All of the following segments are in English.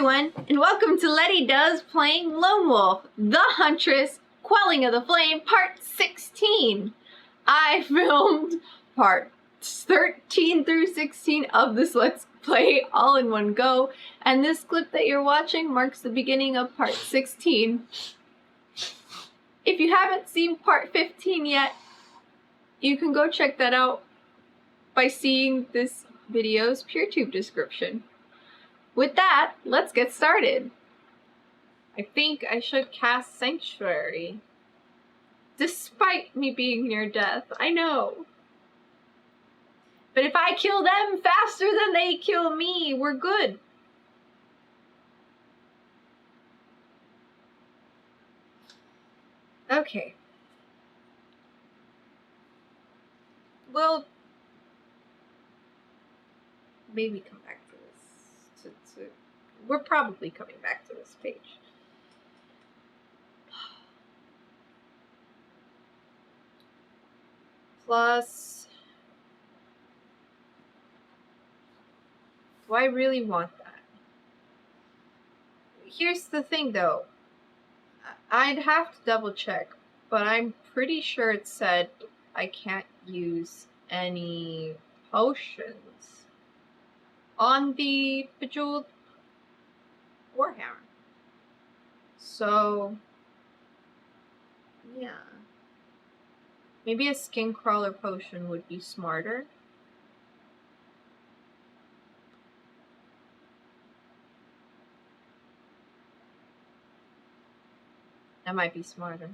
everyone, and welcome to Lety Does Playing Lone Wolf, the Huntress, Quelling of the Flame, Part 16. I filmed Part 13 through 16 of this Let's Play all in one go, and this clip that you're watching marks the beginning of Part 16. If you haven't seen Part 15 yet, you can go check that out by seeing this video's PeerTube description. With that, let's get started. I think I should cast Sanctuary. Despite me being near death, I know. But if I kill them faster than they kill me, we're good. Okay. Well, maybe come back to this. We're probably coming back to this page. Plus, do I really want that? Here's the thing though. I'd have to double check, but I'm pretty sure it said I can't use any potions on the Bejeweled Warhammer. So, yeah. Maybe a skin crawler potion would be smarter. That might be smarter.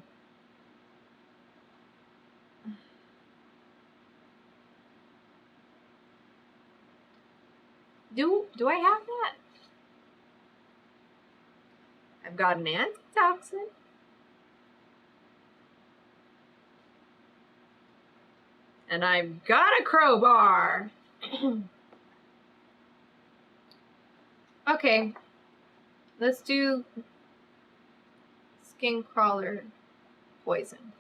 Do I have that? I've got an antitoxin. And I've got a crowbar. Okay. Let's do skin crawler poison.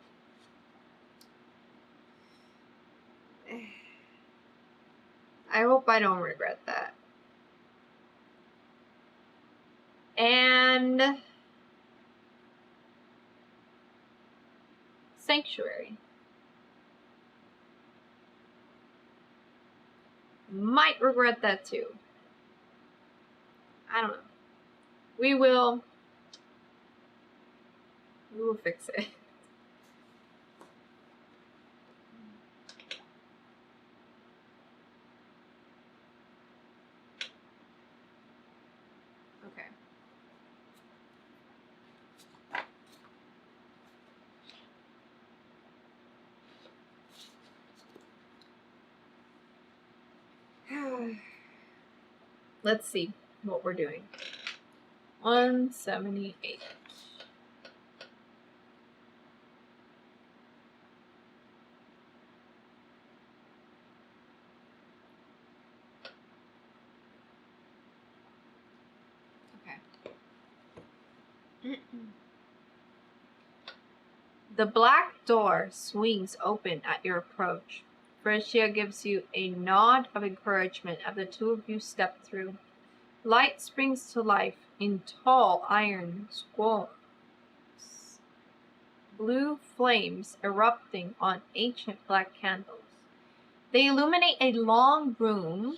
I hope I don't regret that. And Sanctuary. Might regret that too. I don't know. We will fix it. Okay. Let's see what we're doing. 178. Okay. The black door swings open at your approach. Felicia gives you a nod of encouragement as the two of you step through. Light springs to life in tall iron squares. Blue flames erupting on ancient black candles. They illuminate a long room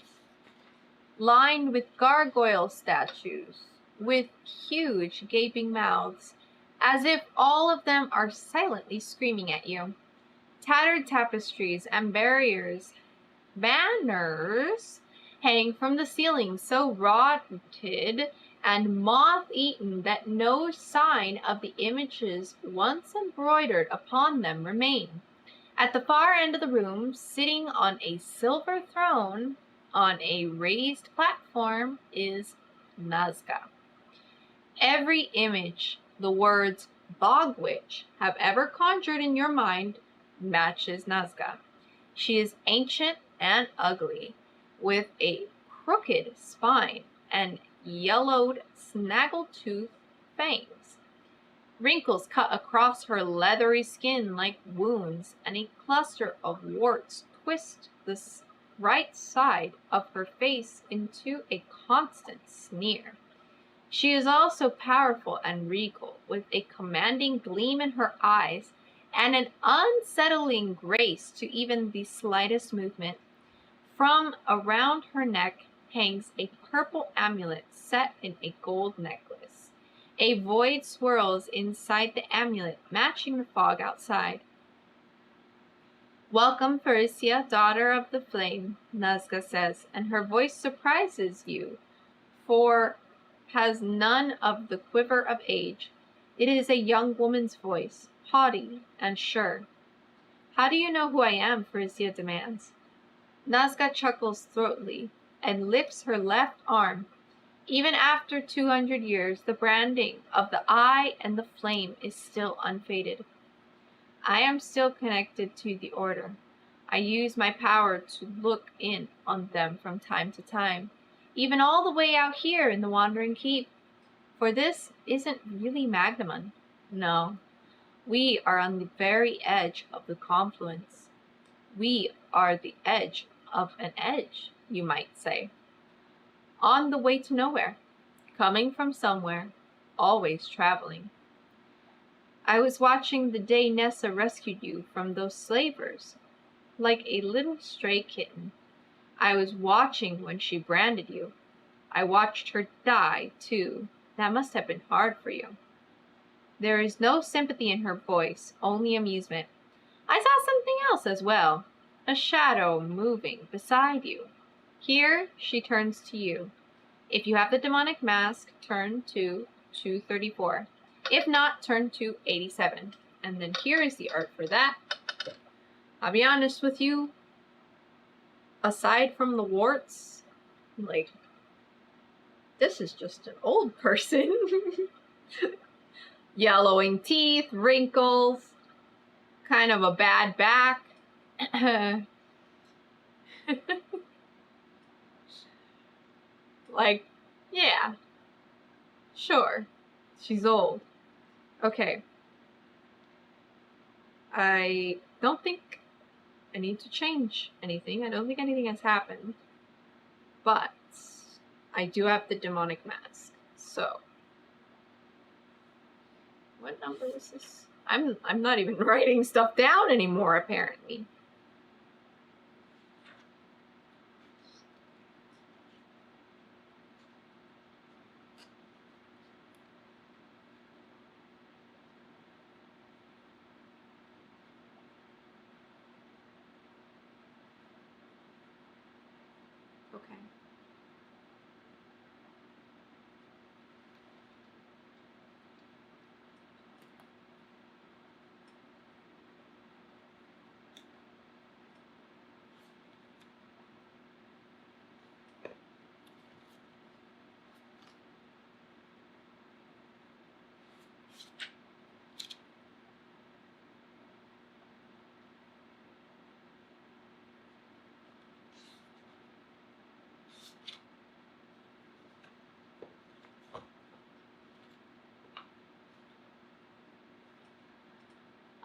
lined with gargoyle statues with huge gaping mouths, as if all of them are silently screaming at you. Tattered tapestries and banners hang from the ceiling, so rotted and moth-eaten that no sign of the images once embroidered upon them remain. At the far end of the room, sitting on a silver throne on a raised platform, is Nazca. Every image the words Bog Witch have ever conjured in your mind matches Nazca. She is ancient and ugly, with a crooked spine and yellowed snaggletooth fangs. Wrinkles cut across her leathery skin like wounds, and a cluster of warts twist the right side of her face into a constant sneer. She is also powerful and regal, with a commanding gleam in her eyes and an unsettling grace to even the slightest movement. From around her neck hangs a purple amulet set in a gold necklace. A void swirls inside the amulet, matching the fog outside. "Welcome, Phariscia, daughter of the flame," Nazca says, and her voice surprises you, for has none of the quiver of age. It is a young woman's voice, haughty and sure. "How do you know who I am?" Phariscia demands. Nazca chuckles throatily and lifts her left arm. Even after 200 years, the branding of the eye and the flame is still unfaded. "I am still connected to the Order. I use my power to look in on them from time to time, even all the way out here in the Wandering Keep. For this isn't really Magnamon. No, we are on the very edge of the confluence. We are the edge of an edge, you might say. On the way to nowhere, coming from somewhere, always traveling. I was watching the day Nessa rescued you from those slavers, like a little stray kitten. I was watching when she branded you. I watched her die, too. That must have been hard for you." There is no sympathy in her voice, only amusement. "I saw something else as well. A shadow moving beside you." Here she turns to you. "If you have the demonic mask, turn to 234. If not, turn to 87. And then here is the art for that. I'll be honest with you, aside from the warts, like, this is just an old person. Yellowing teeth, wrinkles, kind of a bad back. Like, yeah, sure, she's old. Okay. I don't think I need to change anything. I don't think anything has happened. But I do have the demonic mask. So, what number is this? I'm not even writing stuff down anymore, apparently. Okay.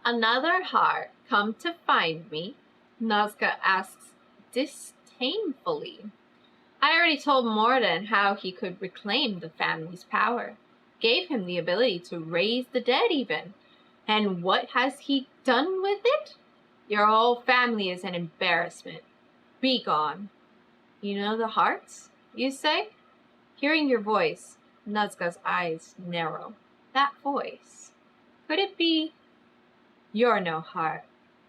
"Another heart come to find me?" Nazca asks disdainfully. "I already told Morden how he could reclaim the family's power. Gave him the ability to raise the dead even. And what has he done with it? Your whole family is an embarrassment. Be gone." "You know the hearts, you say?" Hearing your voice, Nazca's eyes narrow. That voice. Could it be? "You're no heart.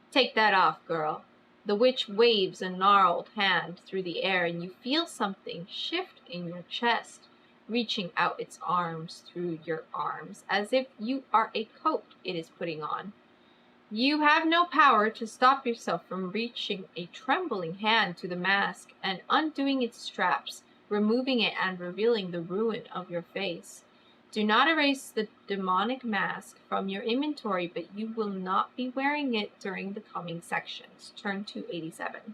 Take that off, girl." The witch waves a gnarled hand through the air, and you feel something shift in your chest, reaching out its arms through your arms, as if you are a coat it is putting on. You have no power to stop yourself from reaching a trembling hand to the mask and undoing its straps, removing it and revealing the ruin of your face. Do not erase the demonic mask from your inventory, but you will not be wearing it during the coming sections. Turn to 87.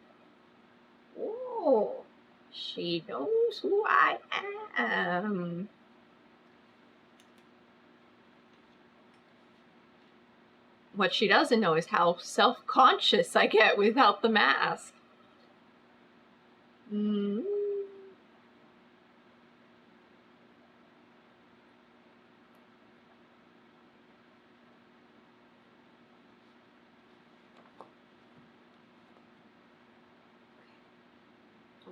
Oh, she knows who I am. What she doesn't know is how self-conscious I get without the mask.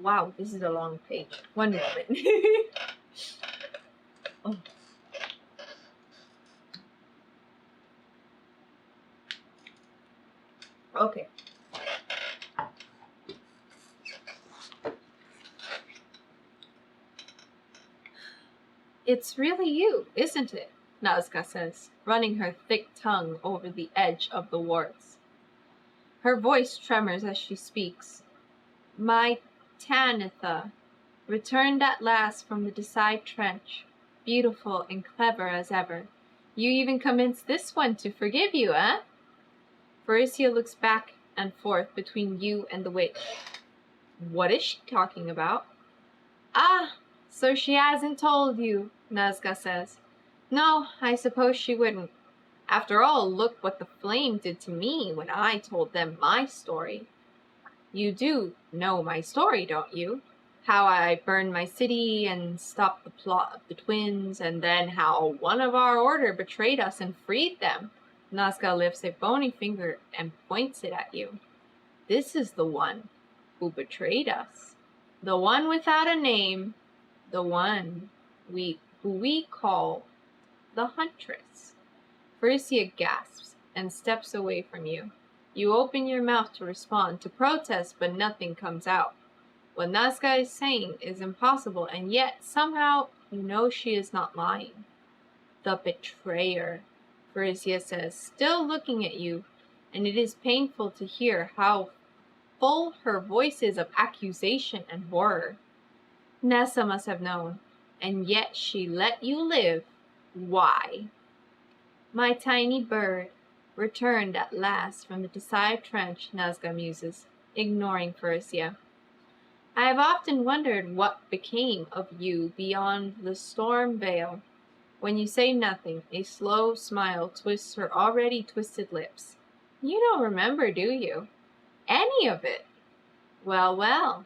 Wow, this is a long page. One moment. Oh. Okay. It's really you, isn't it? Nazca says, running her thick tongue over the edge of the warts. Her voice tremors as she speaks. My Tanitha, returned at last from the Decide Trench, beautiful and clever as ever. You even convinced this one to forgive you, eh? Faricia looks back and forth between you and the witch. What is she talking about? Ah, so she hasn't told you, Nazca says. No, I suppose she wouldn't. After all, look what the flame did to me when I told them my story. You do know my story, don't you? How I burned my city and stopped the plot of the twins, and then how one of our order betrayed us and freed them. Nazca lifts a bony finger and points it at you. This is the one who betrayed us. The one without a name. The one who we call the Huntress. Faricia gasps and steps away from you. You open your mouth to respond, to protest, but nothing comes out. What Nazca is saying is impossible, and yet somehow you know she is not lying. The betrayer, Faricia says, still looking at you, and it is painful to hear how full her voice is of accusation and horror. Nessa must have known, and yet she let you live. Why? My tiny bird, returned at last from the Decide Trench, Nazca muses, ignoring Faricia. I have often wondered what became of you beyond the storm veil. When you say nothing, a slow smile twists her already twisted lips. You don't remember, do you? Any of it? Well, well.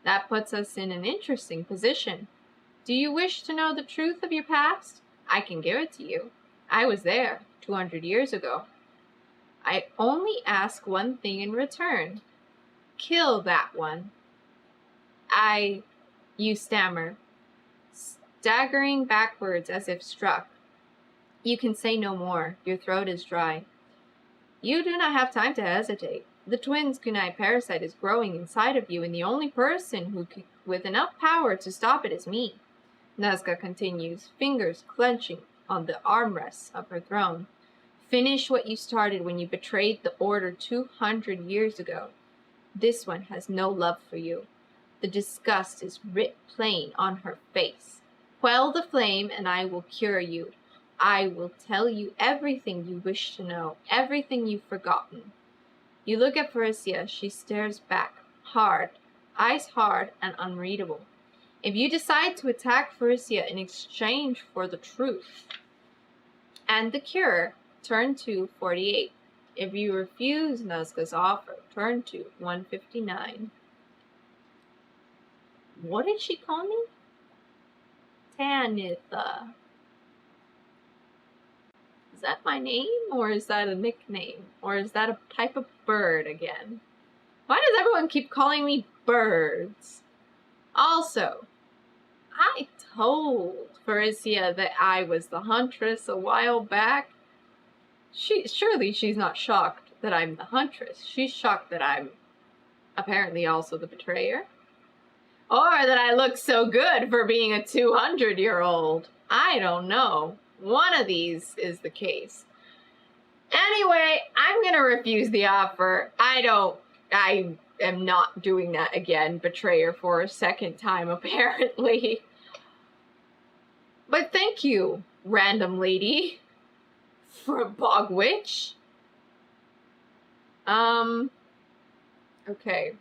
That puts us in an interesting position. Do you wish to know the truth of your past? I can give it to you. I was there 200 years ago. I only ask one thing in return. Kill that one. You stammer, staggering backwards as if struck. You can say no more. Your throat is dry. You do not have time to hesitate. The twins' kunai parasite is growing inside of you, and the only person with enough power to stop it is me. Nazca continues, fingers clenching on the armrests of her throne. Finish what you started when you betrayed the Order 200 years ago. This one has no love for you. The disgust is writ plain on her face. Quell the flame, and I will cure you. I will tell you everything you wish to know, everything you've forgotten. You look at Faricia. She stares back, hard, eyes hard and unreadable. If you decide to attack Faricia in exchange for the truth and the cure, turn to 48. If you refuse Nazca's offer, turn to 159. What did she call me? Tanitha. Is that my name, or is that a nickname? Or is that a type of bird again? Why does everyone keep calling me birds? Also, I told Faricia that I was the Huntress a while back. Surely she's not shocked that I'm the Huntress. She's shocked that I'm apparently also the betrayer. Or that I look so good for being a 200-year-old. I don't know. One of these is the case. Anyway, I'm gonna refuse the offer. I am not doing that again, betrayer, for a second time, apparently. But thank you, random lady, for a bog witch. Okay.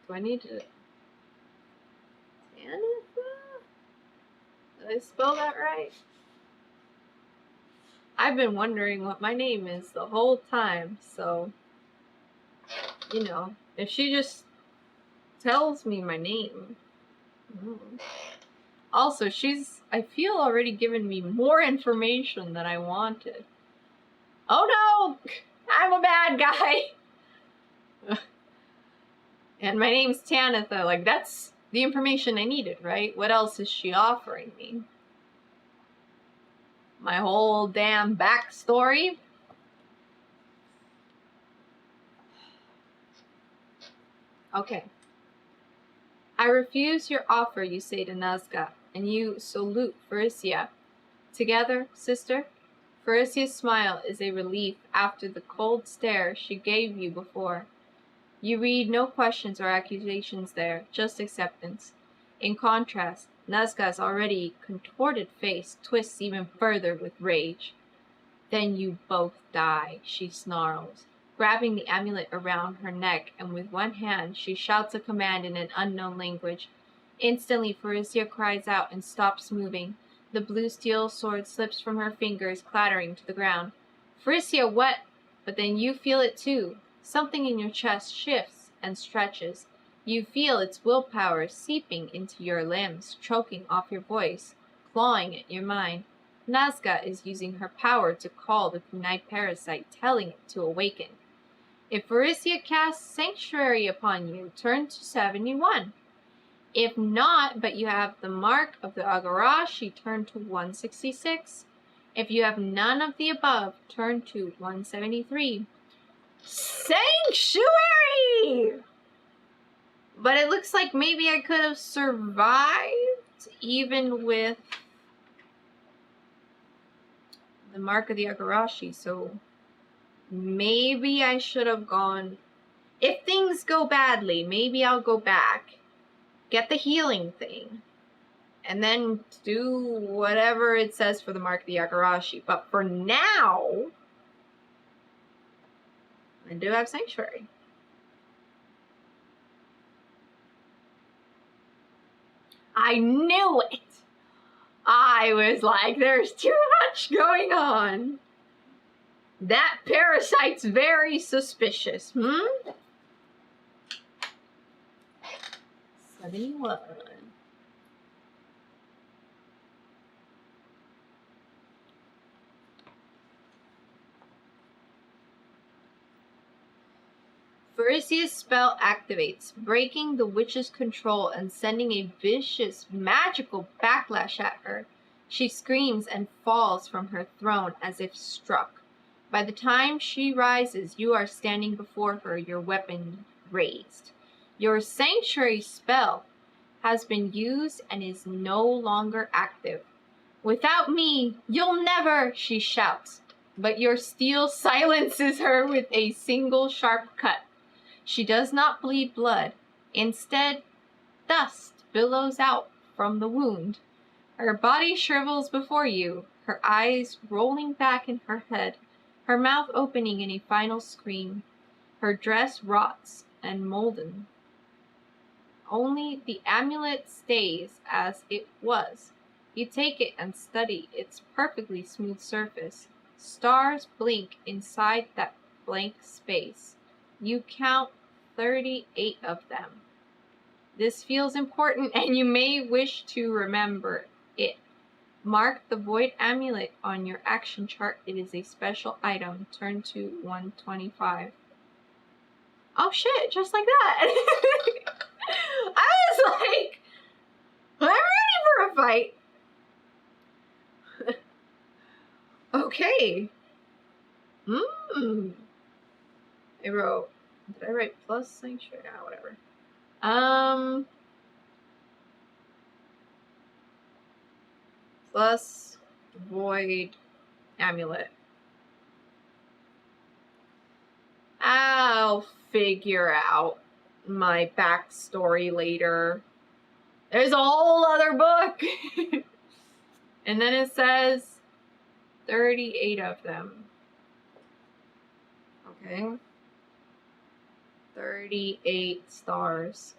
Do I need to... Tanitha? Did I spell that right? I've been wondering what my name is the whole time, so... You know, if she just tells me my name... Also, she's I feel already given me more information than I wanted. Oh no! I'm a bad guy! And my name's Tanitha. Like, that's the information I needed, right? What else is she offering me? My whole damn backstory? Okay. I refuse your offer, you say to Nazca, and you salute Faricia. Together, sister? Faricia's smile is a relief after the cold stare she gave you before. You read no questions or accusations there, just acceptance. In contrast, Nazca's already contorted face twists even further with rage. Then you both die, she snarls, grabbing the amulet around her neck, and with one hand she shouts a command in an unknown language. Instantly, Faricia cries out and stops moving. The blue steel sword slips from her fingers, clattering to the ground. Faricia, what? But then you feel it too. Something in your chest shifts and stretches. You feel its willpower seeping into your limbs, choking off your voice, clawing at your mind. Nazca is using her power to call the kunai parasite, telling it to awaken. If Faricia casts Sanctuary upon you, turn to 71. If not, but you have the mark of the Agarashi, turn to 166. If you have none of the above, turn to 173. Sanctuary! But it looks like maybe I could have survived even with the mark of the Agarashi, so maybe I should have gone. If things go badly, maybe I'll go back, get the healing thing, and then do whatever it says for the mark of the Agarashi. But for now, I do have Sanctuary. I knew it! I was like, there's too much going on. That parasite's very suspicious, 71. Faricia's spell activates, breaking the witch's control and sending a vicious, magical backlash at her. She screams and falls from her throne as if struck. By the time she rises, you are standing before her, your weapon raised. Your sanctuary spell has been used and is no longer active. Without me, you'll never, she shouts. But your steel silences her with a single sharp cut. She does not bleed blood. Instead, dust billows out from the wound. Her body shrivels before you, her eyes rolling back in her head, her mouth opening in a final scream. Her dress rots and molten. Only the amulet stays as it was. You take it and study its perfectly smooth surface. Stars blink inside that blank space. You count 38 of them. This feels important and you may wish to remember it. Mark the void amulet on your action chart. It is a special item. Turn to 125. Oh shit, just like that. I was like, I'm ready for a fight. Okay. I wrote, did I write plus sanctuary? Ah, whatever. Plus void amulet. I'll figure out my backstory later. There's a whole other book. And then it says 38 of them. Okay. 38 stars.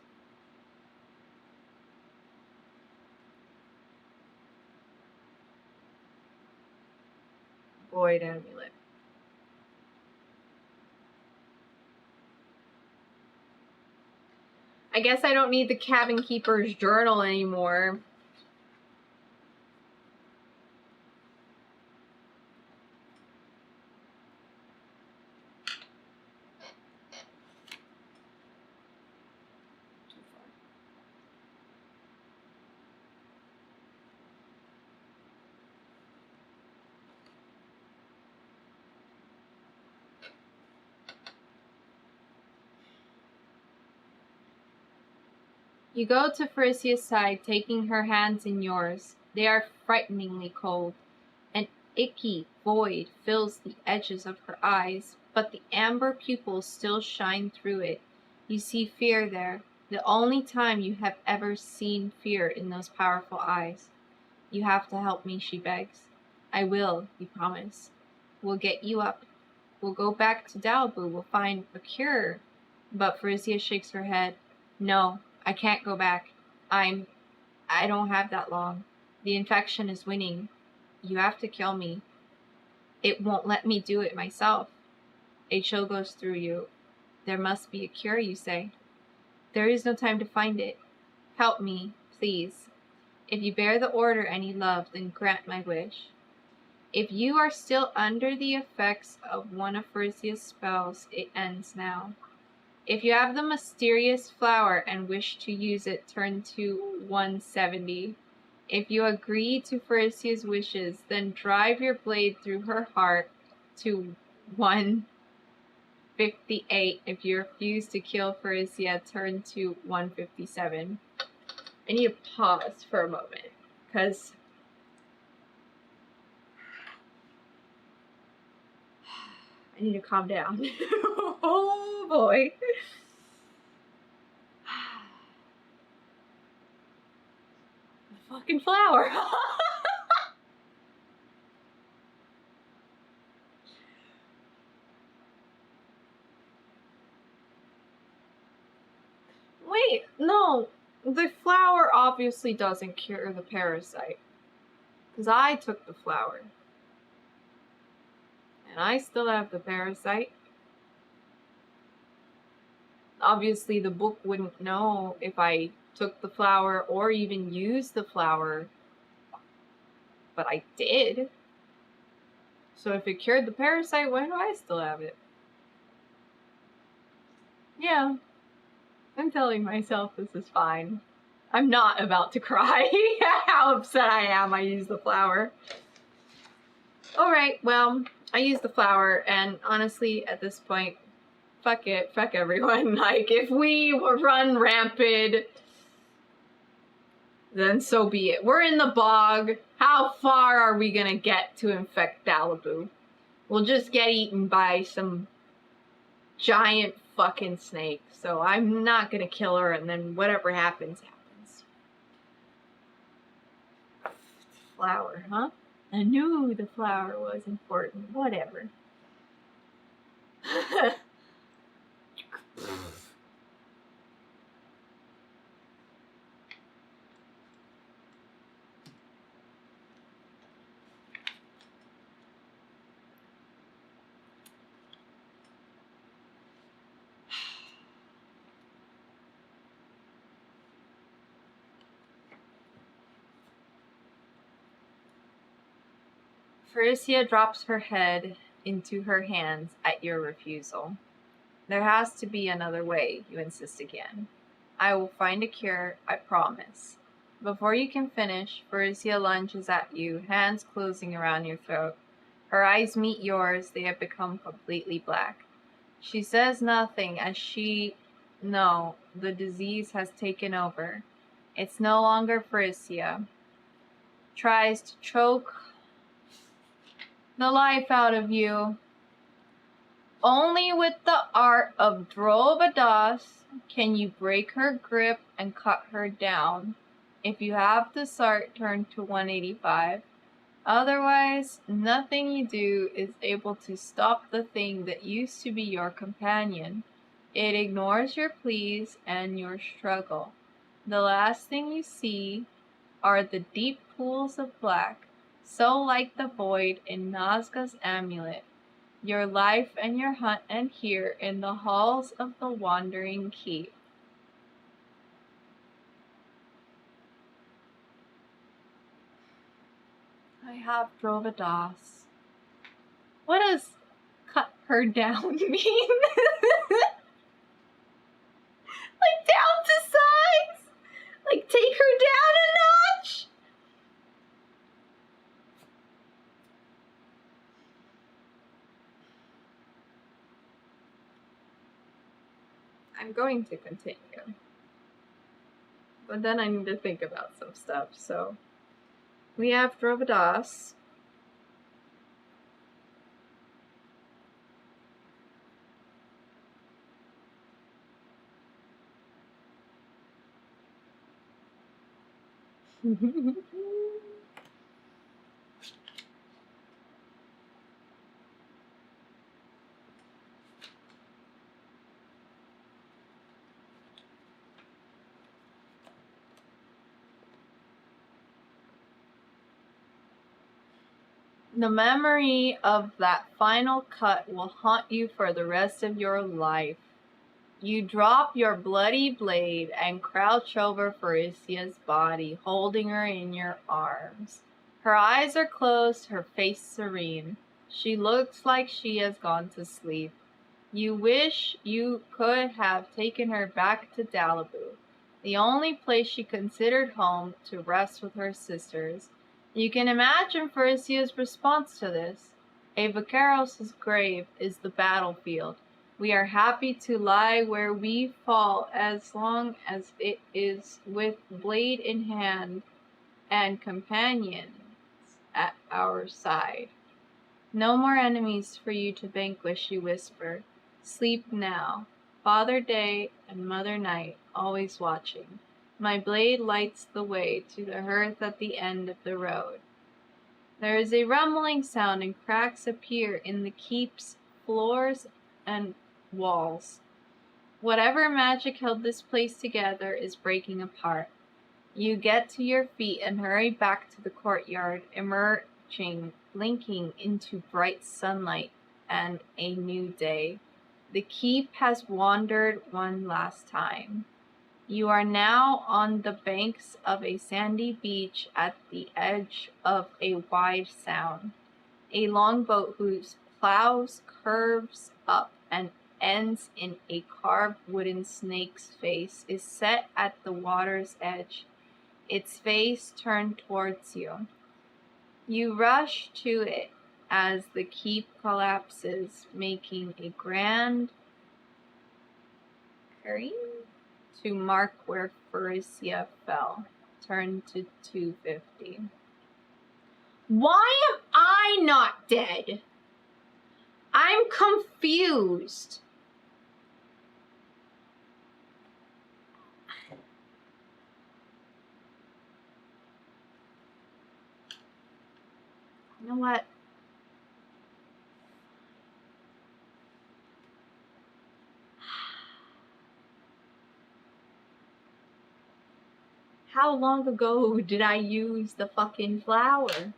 Void amulet. I guess I don't need the cabin keeper's journal anymore. You go to Frisia's side, taking her hands in yours. They are frighteningly cold. An icky void fills the edges of her eyes, but the amber pupils still shine through it. You see fear there, the only time you have ever seen fear in those powerful eyes. You have to help me, she begs. I will, you promise. We'll get you up. We'll go back to Dalbu. We'll find a cure. But Frisia shakes her head. No, I can't go back. I don't have that long. The infection is winning. You have to kill me. It won't let me do it myself. A chill goes through you. There must be a cure, you say. There is no time to find it. Help me, please. If you bear the order any love, then grant my wish. If you are still under the effects of one of Frisia's spells, it ends now. If you have the mysterious flower and wish to use it, turn to 170. If you agree to Frisia's wishes, then drive your blade through her heart to 158. If you refuse to kill Frisia, turn to 157. I need to pause for a moment, because I need to calm down. Oh boy. The fucking flower. Wait, no. The flower obviously doesn't cure the parasite. Because I took the flower. And I still have the parasite. Obviously, the book wouldn't know if I took the flower or even used the flower. But I did. So if it cured the parasite, why do I still have it? Yeah. I'm telling myself this is fine. I'm not about to cry. How upset I am I used the flower. Alright, well, I used the flower, and honestly, at this point, fuck it, fuck everyone. Like, if we run rampant, then so be it. We're in the bog. How far are we gonna get to infect Dalbu? We'll just get eaten by some giant fucking snake. So I'm not gonna kill her, and then whatever happens, happens. Flower, huh? I knew the flower was important. Whatever. Frisia drops her head into her hands at your refusal. There has to be another way, you insist again. I will find a cure, I promise. Before you can finish, Frisia lunges at you, hands closing around your throat. Her eyes meet yours, they have become completely black. She says nothing as no, the disease has taken over. It's no longer Frisia. Tries to choke the life out of you. Only with the art of Drovadas can you break her grip and cut her down. If you have this art, turn to 185. Otherwise, nothing you do is able to stop the thing that used to be your companion. It ignores your pleas and your struggle. The last thing you see are the deep pools of black, so like the void in Nazca's amulet. Your life and your hunt end here in the halls of the Wandering Keep. I have Drovadas. What does cut her down mean? Like down to size? Like take her down a notch? I'm going to continue. but then I need to think about some stuff. So we have Drovadas. The memory of that final cut will haunt you for the rest of your life. You drop your bloody blade and crouch over Farisia's body, holding her in your arms. Her eyes are closed, her face serene. She looks like she has gone to sleep. You wish you could have taken her back to Dalibu, the only place she considered home, to rest with her sisters. You can imagine Farisia's response to this. A vaqueros's grave is the battlefield. We are happy to lie where we fall as long as it is with blade in hand and companions at our side. No more enemies for you to vanquish, you whisper. Sleep now. Father Day and Mother Night always watching. My blade lights the way to the hearth at the end of the road. There is a rumbling sound and cracks appear in the keep's floors and walls. Whatever magic held this place together is breaking apart. You get to your feet and hurry back to the courtyard, emerging, blinking into bright sunlight and a new day. The keep has wandered one last time. You are now on the banks of a sandy beach at the edge of a wide sound. A longboat whose plows curves up and ends in a carved wooden snake's face is set at the water's edge, its face turned towards you. You rush to it as the keep collapses, making a grand curve to mark where Farisia fell. Turn to 250. Why am I not dead? I'm confused. You know what? How long ago did I use the fucking flower? That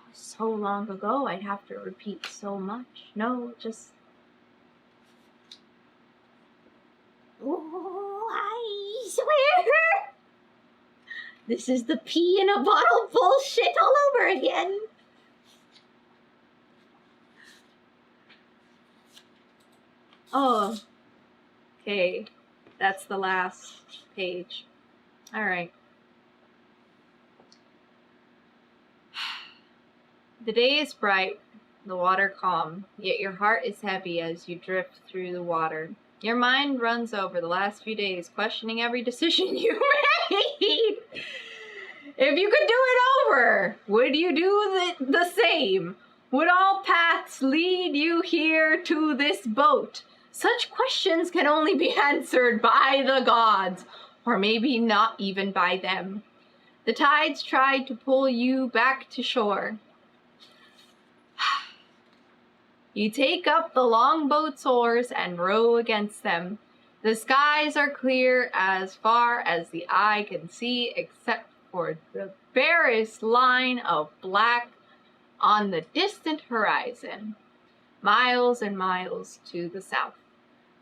was so long ago, I'd have to repeat so much. No, just... Oh, I swear! This is the pee in a bottle bullshit all over again. Oh. Okay. That's the last page. Alright. The day is bright, the water calm, yet your heart is heavy as you drift through the water. Your mind runs over the last few days, questioning every decision you made. If you could do it over, would you do the same? Would all paths lead you here to this boat? Such questions can only be answered by the gods, or maybe not even by them. The tides tried to pull you back to shore. You take up the longboat's oars and row against them. The skies are clear as far as the eye can see, except for the barest line of black on the distant horizon, miles and miles to the south.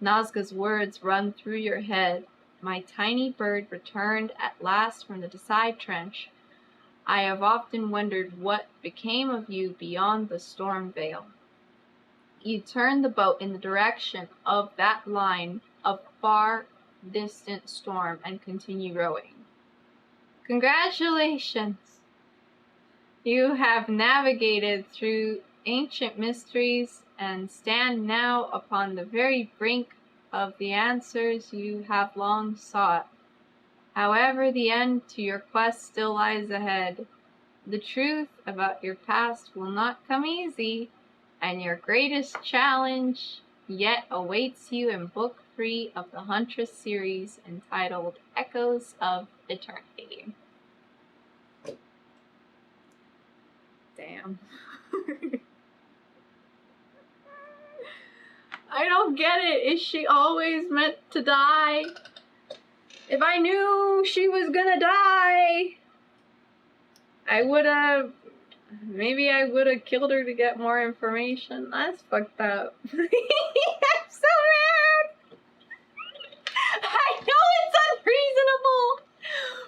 Nazca's words run through your head. My tiny bird returned at last from the side trench. I have often wondered what became of you beyond the storm veil. You turn the boat in the direction of that line of far distant storm and continue rowing. Congratulations! You have navigated through ancient mysteries and stand now upon the very brink of the answers you have long sought. However, the end to your quest still lies ahead. The truth about your past will not come easy, and your greatest challenge yet awaits you in Book 3 of the Huntress series, entitled Echoes of Eternity. Damn. I don't get it. Is she always meant to die? If I knew she was gonna die, maybe I would've killed her to get more information. That's fucked up. I'm so mad. I know it's unreasonable,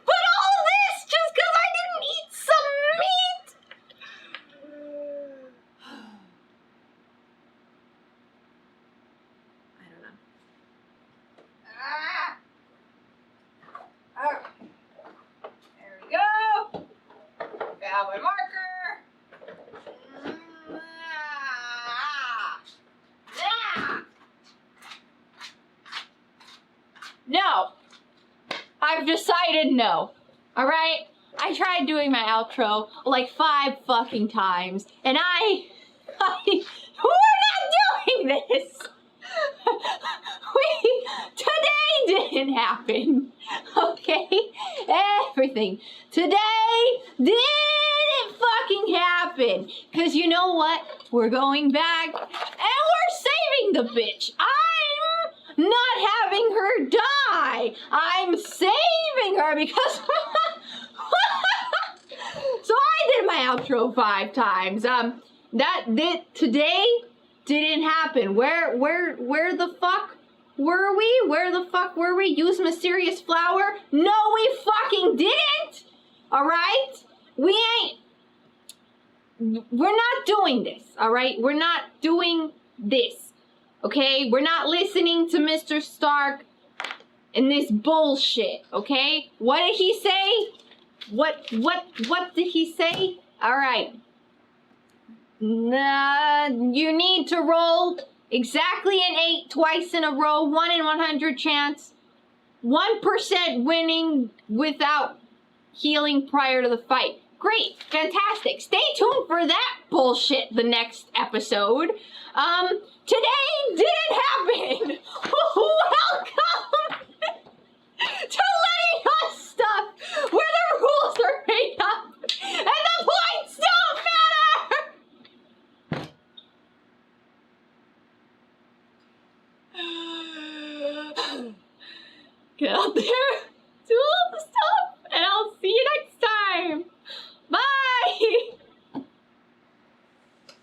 but all this just because I didn't eat some meat. I don't know. Okay. There we go. Got my marker. No. I've decided no. Alright? I tried doing my outro like 5 fucking times, and we're not doing this! Today didn't happen. Okay? Everything. Today didn't fucking happen. Cause you know what? We're going back and we're saving the bitch. I'm not having her die. I'm saving her because so I did my outro 5 times. Today didn't happen. Where the fuck were we? Where the fuck were we? Use mysterious flower? No, we fucking didn't! Alright? We're not doing this, alright? We're not doing this. Okay? We're not listening to Mr. Stark and this bullshit, okay? What did he say? What did he say? Alright. You need to roll exactly an 8 twice in a row, 1 in 100 chance, 1% winning without healing prior to the fight. Great, fantastic. Stay tuned for that bullshit the next episode. Today didn't happen. Welcome to letting us stuff where the rules are made up and the points don't matter. Get out there.